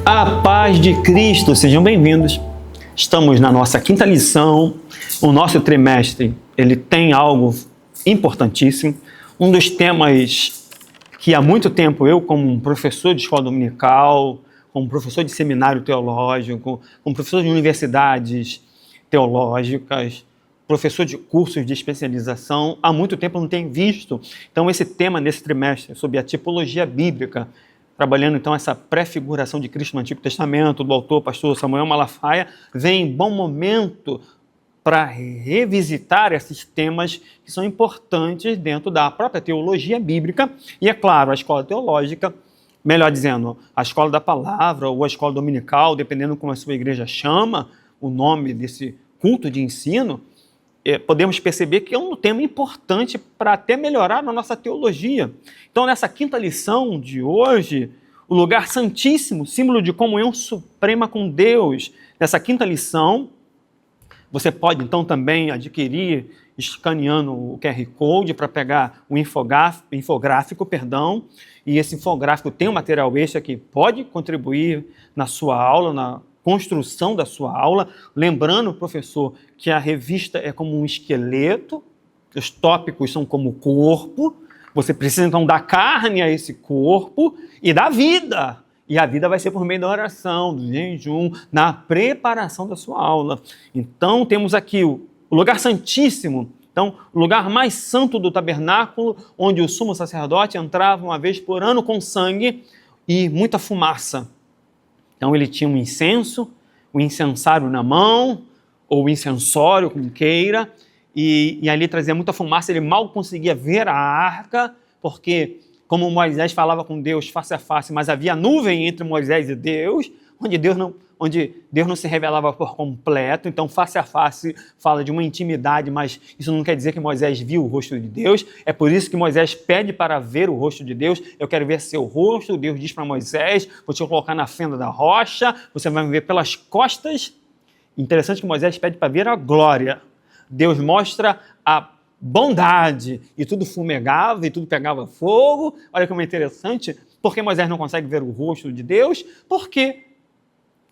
A paz de Cristo, sejam bem-vindos. Estamos na nossa quinta lição. O nosso trimestre, ele tem algo importantíssimo. Um dos temas que há muito tempo eu, como um professor de escola dominical, como professor de seminário teológico, como professor de universidades teológicas, professor de cursos de especialização, há muito tempo eu não tenho visto. Então, esse tema nesse trimestre, sobre a tipologia bíblica, trabalhando então essa prefiguração de Cristo no Antigo Testamento, do autor pastor Samuel Malafaia, vem em bom momento para revisitar esses temas que são importantes dentro da própria teologia bíblica e, é claro, a escola teológica, melhor dizendo, a escola da palavra ou a escola dominical, dependendo como a sua igreja chama o nome desse culto de ensino, podemos perceber que é um tema importante para até melhorar na nossa teologia. Então, nessa quinta lição de hoje, o lugar santíssimo, símbolo de comunhão suprema com Deus. Nessa quinta lição, você pode então também adquirir, escaneando o QR Code para pegar o infográfico, e esse infográfico tem um material extra que pode contribuir na sua aula, na construção da sua aula, lembrando, professor, que a revista é como um esqueleto, os tópicos são como o corpo, você precisa então dar carne a esse corpo e dar vida, e a vida vai ser por meio da oração, do jejum, na preparação da sua aula. Então temos aqui o lugar santíssimo, então o lugar mais santo do tabernáculo, onde o sumo sacerdote entrava uma vez por ano com sangue e muita fumaça. Então ele tinha um incenso, o incensário na mão, ou o incensório, como queira, e ali trazia muita fumaça, ele mal conseguia ver a arca, porque como Moisés falava com Deus face a face, mas havia nuvem entre Moisés e Deus, onde Deus não se revelava por completo. Então face a face fala de uma intimidade, mas isso não quer dizer que Moisés viu o rosto de Deus. É por isso que Moisés pede para ver o rosto de Deus. Eu quero ver seu rosto. Deus diz para Moisés, vou te colocar na fenda da rocha, você vai me ver pelas costas. Interessante que Moisés pede para ver a glória. Deus mostra a bondade, e tudo fumegava, e tudo pegava fogo. Olha como é interessante. Por que Moisés não consegue ver o rosto de Deus? Porque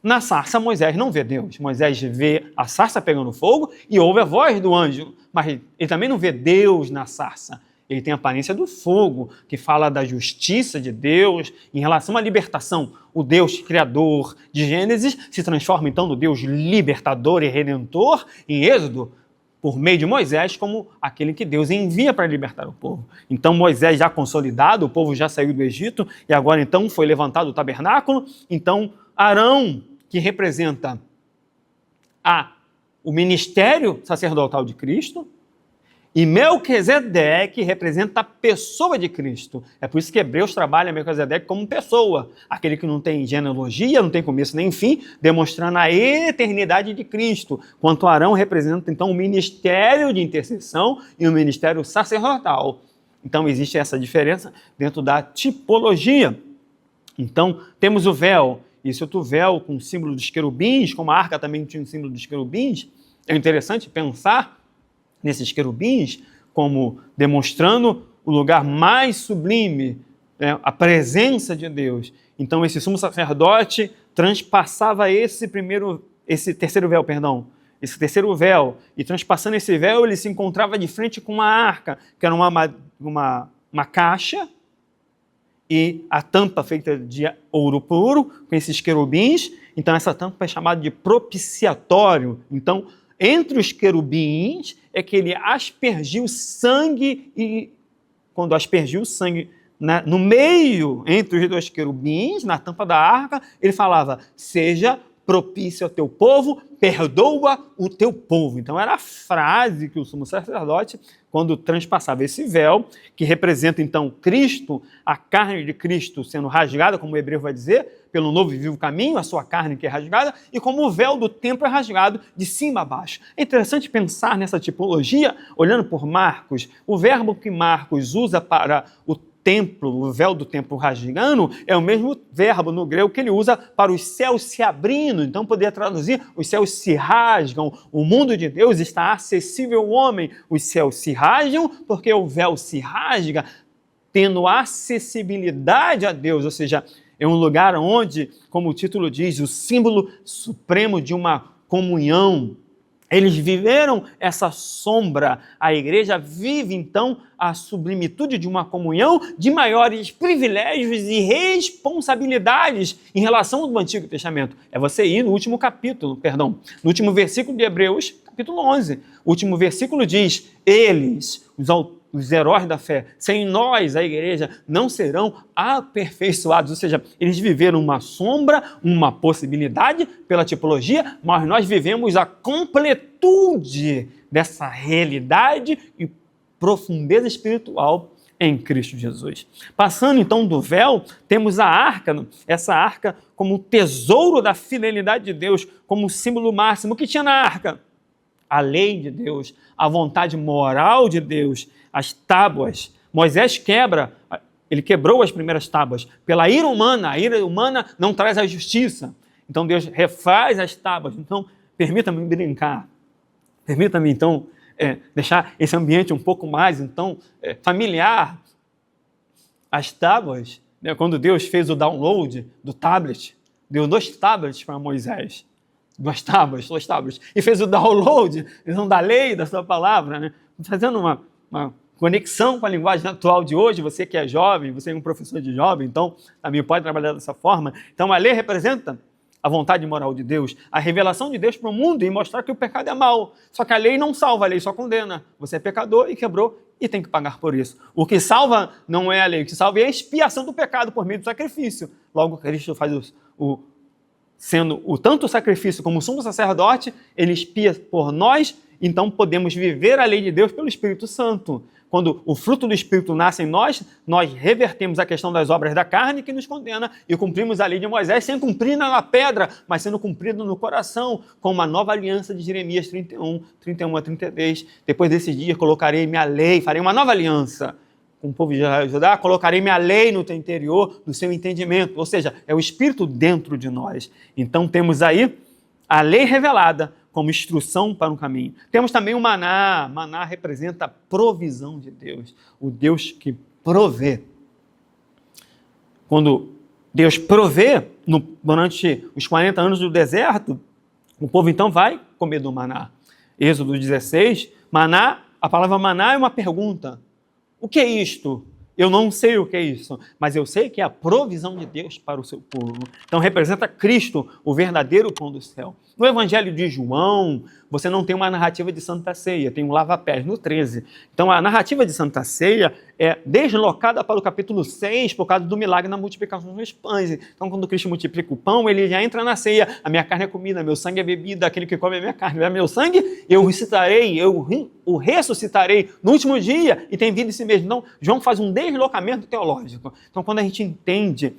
na sarça, Moisés não vê Deus. Moisés vê a sarça pegando fogo e ouve a voz do anjo, mas ele também não vê Deus na sarça. Ele tem a aparência do fogo, que fala da justiça de Deus em relação à libertação. O Deus criador de Gênesis se transforma então no Deus libertador e redentor em Êxodo, por meio de Moisés, como aquele que Deus envia para libertar o povo. Então Moisés já consolidado, o povo já saiu do Egito, e agora então foi levantado o tabernáculo. Então Arão, que representa o ministério sacerdotal de Cristo, e Melquisedeque representa a pessoa de Cristo. É por isso que Hebreus trabalha Melquisedeque como pessoa, aquele que não tem genealogia, não tem começo nem fim, demonstrando a eternidade de Cristo. Quanto Arão representa então o ministério de intercessão e o ministério sacerdotal. Então existe essa diferença dentro da tipologia. Então temos o véu, esse outro véu com o símbolo dos querubins, como a arca também tinha o símbolo dos querubins. É interessante pensar nesses querubins como demonstrando o lugar mais sublime, né, a presença de Deus. Então esse sumo sacerdote transpassava esse terceiro véu, e transpassando esse véu ele se encontrava de frente com uma arca, que era uma caixa, e a tampa feita de ouro puro, com esses querubins. Então essa tampa é chamada de propiciatório. Então, entre os querubins é que ele aspergiu sangue, e quando aspergiu sangue no meio, entre os dois querubins, na tampa da arca, ele falava, seja propício ao teu povo, perdoa o teu povo. Então era a frase que o sumo sacerdote, quando transpassava esse véu, que representa então Cristo, a carne de Cristo sendo rasgada, como o hebreu vai dizer, pelo novo e vivo caminho, a sua carne que é rasgada, e como o véu do templo é rasgado de cima a baixo. É interessante pensar nessa tipologia, olhando por Marcos. O verbo que Marcos usa para o templo, o véu do templo rasgando, é o mesmo verbo no grego que ele usa para os céus se abrindo. Então poderia traduzir, os céus se rasgam, o mundo de Deus está acessível ao homem, os céus se rasgam porque o véu se rasga, tendo acessibilidade a Deus, ou seja, É um lugar onde, como o título diz, o símbolo supremo de uma comunhão. Eles viveram essa sombra. A igreja vive, então, a sublimitude de uma comunhão de maiores privilégios e responsabilidades em relação ao Antigo Testamento. É você ir no último no último versículo de Hebreus, capítulo 11. O último versículo diz, eles, os heróis da fé, sem nós, a igreja, não serão aperfeiçoados. Ou seja, eles viveram uma sombra, uma possibilidade pela tipologia, mas nós vivemos a completude dessa realidade e profundeza espiritual em Cristo Jesus. Passando então do véu, temos a arca, essa arca como tesouro da fidelidade de Deus, como símbolo máximo. O que tinha na arca? A lei de Deus, a vontade moral de Deus, as tábuas. Moisés ele quebrou as primeiras tábuas pela ira humana. A ira humana não traz a justiça. Então Deus refaz as tábuas. Então, permita-me brincar. Permita-me, então, deixar esse ambiente um pouco mais, então, familiar. As tábuas, né, quando Deus fez o download do tablet, deu 2 tablets para Moisés. 2 tábuas, e fez o download então, da lei, da sua palavra, né? Fazendo uma conexão com a linguagem atual de hoje. Você que é jovem, você é um professor de jovem, então também pode trabalhar dessa forma. Então a lei representa a vontade moral de Deus, a revelação de Deus para o mundo e mostrar que o pecado é mal. Só que a lei não salva, a lei só condena. Você é pecador e quebrou e tem que pagar por isso. O que salva não é a lei, o que salva é a expiação do pecado por meio do sacrifício. Logo, Cristo faz sendo tanto o sacrifício como o sumo sacerdote, ele expia por nós, então podemos viver a lei de Deus pelo Espírito Santo. Quando o fruto do Espírito nasce em nós, nós revertemos a questão das obras da carne que nos condena e cumprimos a lei de Moisés sem cumprir na pedra, mas sendo cumprido no coração, com uma nova aliança de Jeremias 31 a 33. Depois desses dias colocarei minha lei, farei uma nova aliança com o povo de Judá, colocarei minha lei no teu interior, no seu entendimento. Ou seja, é o Espírito dentro de nós. Então temos aí a lei revelada como instrução para um caminho. Temos também o maná. Maná representa a provisão de Deus, o Deus que provê. Quando Deus provê, durante os 40 anos do deserto, o povo então vai comer do maná. Êxodo 16, maná, a palavra maná é uma pergunta. O que é isto? Eu não sei o que é isso, mas eu sei que é a provisão de Deus para o seu povo. Então representa Cristo, o verdadeiro pão do céu. No Evangelho de João, você não tem uma narrativa de Santa Ceia, tem um lava-pés no 13. Então a narrativa de Santa Ceia é deslocada para o capítulo 6 por causa do milagre na multiplicação dos pães. Então quando Cristo multiplica o pão, ele já entra na ceia. A minha carne é comida, meu sangue é bebida, aquele que come a minha carne é meu sangue, eu o ressuscitarei no último dia e tem vida em si mesmo. Então João faz um deslocamento teológico. Então quando a gente entende,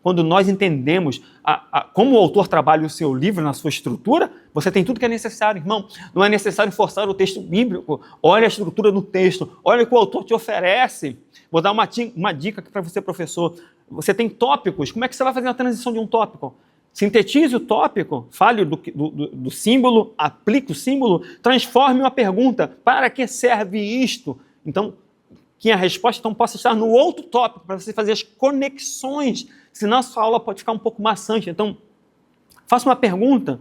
quando nós entendemos como o autor trabalha o seu livro na sua estrutura, você tem tudo que é necessário, irmão. Não é necessário forçar o texto bíblico. Olha a estrutura do texto, olha o que o autor te oferece. Vou dar uma dica aqui para você, professor. Você tem tópicos, como é que você vai fazer a transição de um tópico? Sintetize o tópico, fale do símbolo, aplique o símbolo, transforme uma pergunta. Para que serve isto? Então, que a resposta então possa estar no outro tópico, para você fazer as conexões, senão a sua aula pode ficar um pouco maçante. Então, faça uma pergunta.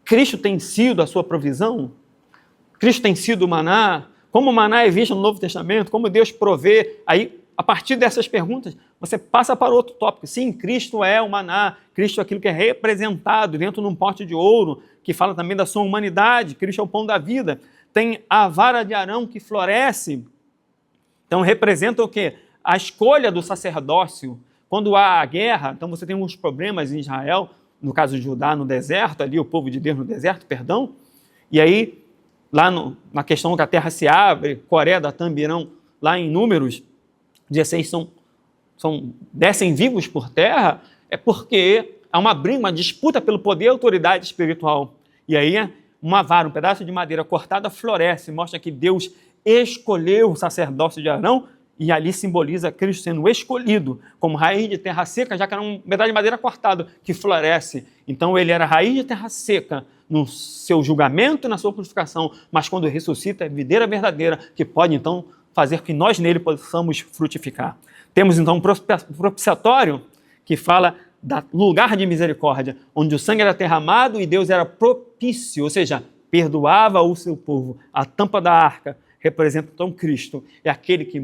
Cristo tem sido a sua provisão? Cristo tem sido o maná? Como o maná é visto no Novo Testamento? Como Deus provê? Aí, a partir dessas perguntas, você passa para outro tópico. Sim, Cristo é o maná. Cristo é aquilo que é representado dentro de um pote de ouro, que fala também da sua humanidade. Cristo é o pão da vida. Tem a vara de Arão que floresce. Então, representa o quê? A escolha do sacerdócio. Quando há a guerra, então você tem uns problemas em Israel, no caso de Judá, no deserto, ali o povo de Deus no deserto, perdão. E aí, lá na questão que a terra se abre, Coré, Datã, Birão, lá em Números 16, descem vivos por terra, é porque há uma briga, uma disputa pelo poder e autoridade espiritual. E aí, uma vara, um pedaço de madeira cortada floresce, mostra que Deus escolheu o sacerdócio de Arão, e ali simboliza Cristo sendo escolhido como raiz de terra seca, já que era um pedaço de madeira cortado que floresce. Então ele era raiz de terra seca no seu julgamento e na sua purificação, mas quando ressuscita é videira verdadeira, que pode então fazer que nós nele possamos frutificar. Temos então um propiciatório, que fala do lugar de misericórdia, onde o sangue era derramado e Deus era propício, ou seja, perdoava o seu povo. A tampa da arca representa então Cristo, é aquele que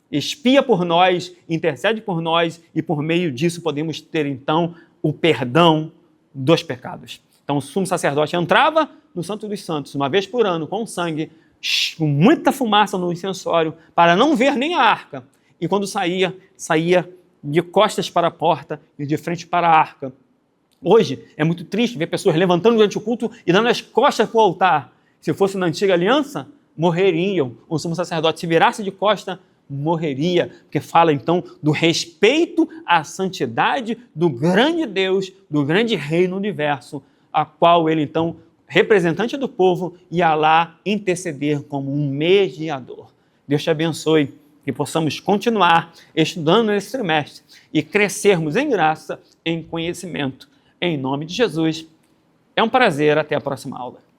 expia por nós, intercede por nós, e por meio disso podemos ter então o perdão dos pecados. Então o sumo sacerdote entrava no Santo dos Santos uma vez por ano com sangue, com muita fumaça no incensório, para não ver nem a arca. E quando saía de costas para a porta e de frente para a arca. Hoje é muito triste ver pessoas levantando durante o culto e dando as costas para o altar. Se fosse na antiga aliança, morreriam. O sumo sacerdote, se virasse de costa, morreria, porque fala então do respeito à santidade do grande Deus, do grande Rei no universo, a qual ele então, representante do povo, ia lá interceder como um mediador. Deus te abençoe, que possamos continuar estudando nesse trimestre e crescermos em graça, em conhecimento. Em nome de Jesus, é um prazer, até a próxima aula.